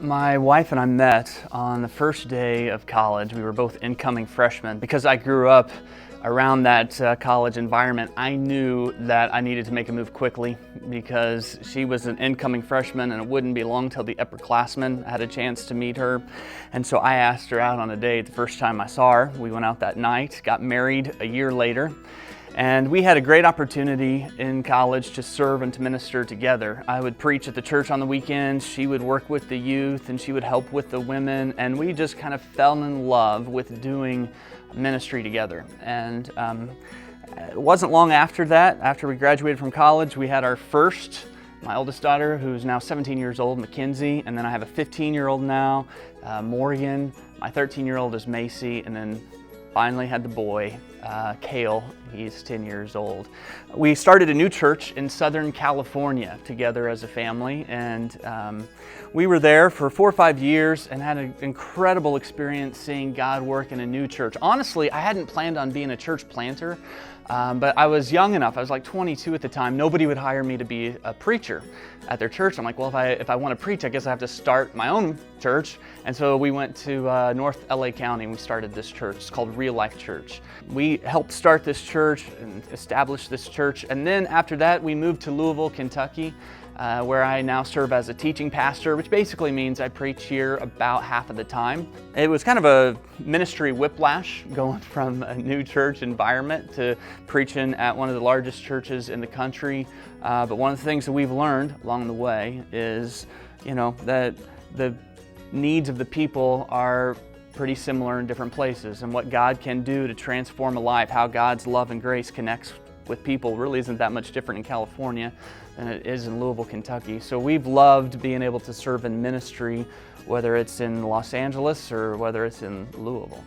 My wife and I met on the first day of college. We were both incoming freshmen. Because I grew up around that college environment, I knew that I needed to make a move quickly because she was an incoming freshman and it wouldn't be long till the upperclassmen had a chance to meet her. And so I asked her out on a date the first time I saw her. We went out that night, got married a year later. And we had a great opportunity in college to serve and to minister together. I would preach at the church on the weekends, she would work with the youth, and she would help with the women, and we just kind of fell in love with doing ministry together. And it wasn't long after that, after we graduated from college, we had our first, my oldest daughter, who's now 17 years old, Mackenzie, and then I have a 15-year-old now, Morgan. My 13-year-old is Macy, and then finally had the boy, Kyle. He's 10 years old. We started a new church in Southern California together as a family, and we were there for 4 or 5 years and had an incredible experience seeing God work in a new church. Honestly, I hadn't planned on being a church planter, but I was young enough, I was like 22 at the time, nobody would hire me to be a preacher at their church. I'm like, well, if I want to preach, I guess I have to start my own church. And so we went to North LA County and we started this church. It's called Real Life Church. We helped start this church and establish this church. And then after that, we moved to Louisville, Kentucky, where I now serve as a teaching pastor, which basically means I preach here about half of the time. It was kind of a ministry whiplash going from a new church environment to preaching at one of the largest churches in the country. But one of the things that we've learned along the way is, that the needs of the people are pretty similar in different places, and what God can do to transform a life, how God's love and grace connects with people really isn't that much different in California than it is in Louisville, Kentucky. So we've loved being able to serve in ministry, whether it's in Los Angeles or whether it's in Louisville.